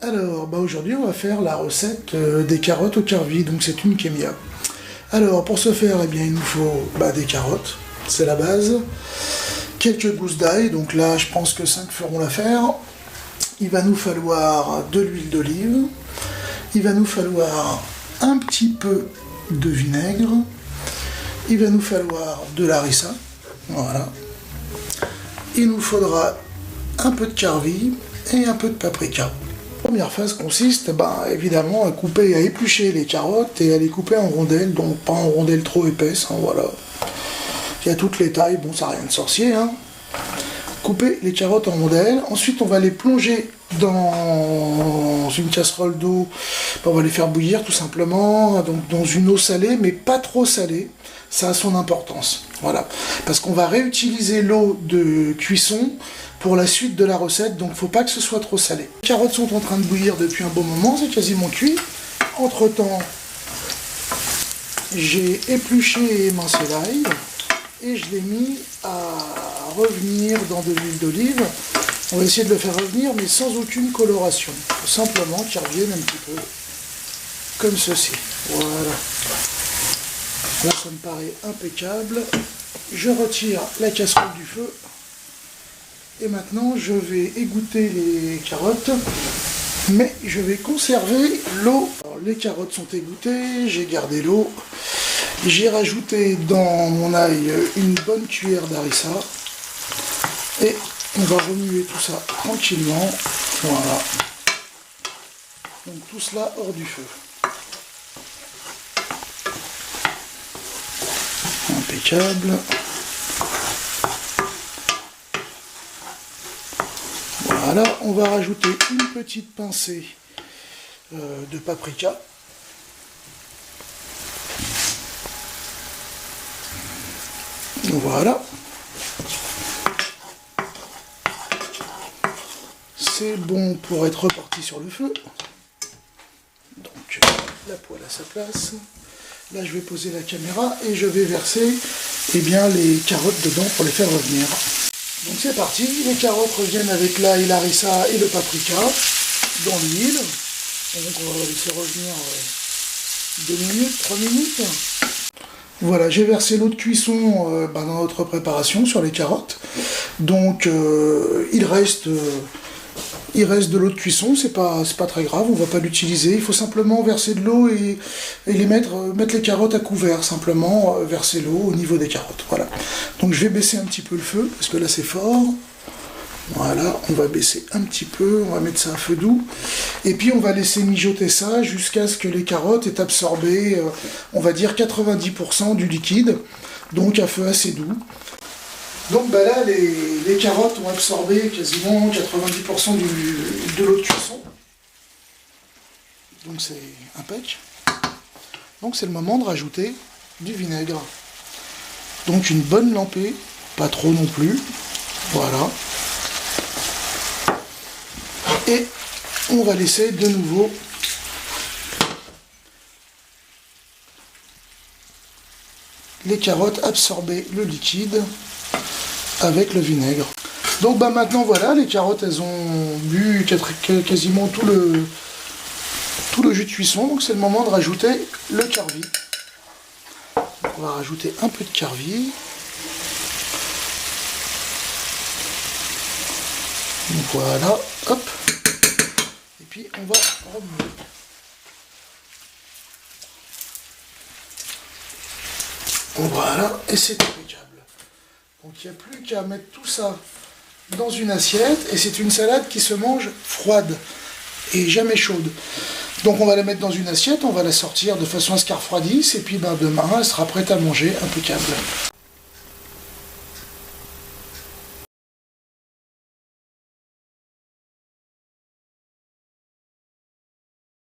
Alors, aujourd'hui, on va faire la recette des carottes au carvi, donc c'est une kémia. Alors, pour ce faire, eh bien, il nous faut des carottes, c'est la base, quelques gousses d'ail, donc là, je pense que 5 feront l'affaire. Il va nous falloir de l'huile d'olive, il va nous falloir un petit peu de vinaigre, il va nous falloir de l'harissa, voilà. Il nous faudra un peu de carvi et un peu de paprika. La première phase consiste évidemment à couper et à éplucher les carottes et à les couper en rondelles, donc pas en rondelles trop épaisses, voilà. Il y a toutes les tailles, bon ça n'a rien de sorcier, hein. Couper les carottes en rondelles, ensuite on va les plonger dans une casserole d'eau, on va les faire bouillir tout simplement, donc dans une eau salée, mais pas trop salée, ça a son importance, voilà. Parce qu'on va réutiliser l'eau de cuisson pour la suite de la recette, donc faut pas que ce soit trop salé. Les carottes sont en train de bouillir depuis un bon moment, c'est quasiment cuit. Entre temps, j'ai épluché et émincé l'ail, et je l'ai mis à revenir dans de l'huile d'olive. On va essayer de le faire revenir, mais sans aucune coloration. Simplement qu'il revienne un petit peu comme ceci. Voilà. Là, ça me paraît impeccable. Je retire la casserole du feu. Et maintenant, je vais égoutter les carottes, mais je vais conserver l'eau. Les carottes sont égouttées, j'ai gardé l'eau. J'ai rajouté dans mon ail une bonne cuillère d'harissa. Et on va remuer tout ça tranquillement. Voilà. Donc tout cela hors du feu. Impeccable. Voilà, on va rajouter une petite pincée de paprika. Voilà. C'est bon pour être reparti sur le feu. Donc la poêle à sa place. Là je vais poser la caméra et je vais verser les carottes dedans pour les faire revenir. Donc c'est parti, les carottes reviennent avec l'ail, l'harissa et le paprika dans l'huile. Donc on va laisser revenir 2 minutes, 3 minutes. Voilà, j'ai versé l'eau de cuisson dans notre préparation sur les carottes. Donc il reste de l'eau de cuisson, c'est pas très grave, on va pas l'utiliser. Il faut simplement verser de l'eau et mettre les carottes à couvert, simplement verser l'eau au niveau des carottes. Voilà. Donc je vais baisser un petit peu le feu, parce que là c'est fort. Voilà, on va baisser un petit peu, on va mettre ça à feu doux. Et puis on va laisser mijoter ça jusqu'à ce que les carottes aient absorbé, on va dire 90% du liquide, donc à feu assez doux. Donc là, les carottes ont absorbé quasiment 90% de l'eau de cuisson. Donc c'est impec. Donc c'est le moment de rajouter du vinaigre. Donc une bonne lampée, pas trop non plus. Voilà. Et on va laisser de nouveau les carottes absorber le liquide avec le vinaigre. Donc maintenant voilà, les carottes elles ont bu quasiment tout le jus de cuisson, donc c'est le moment de rajouter le carvi. Donc on va rajouter un peu de carvi. Voilà, hop. Et puis on va remuer. Voilà, et c'est impeccable. Donc il n'y a plus qu'à mettre tout ça dans une assiette, et c'est une salade qui se mange froide et jamais chaude. Donc on va la mettre dans une assiette, on va la sortir de façon à ce qu'elle refroidisse, et puis demain elle sera prête à manger, impeccable.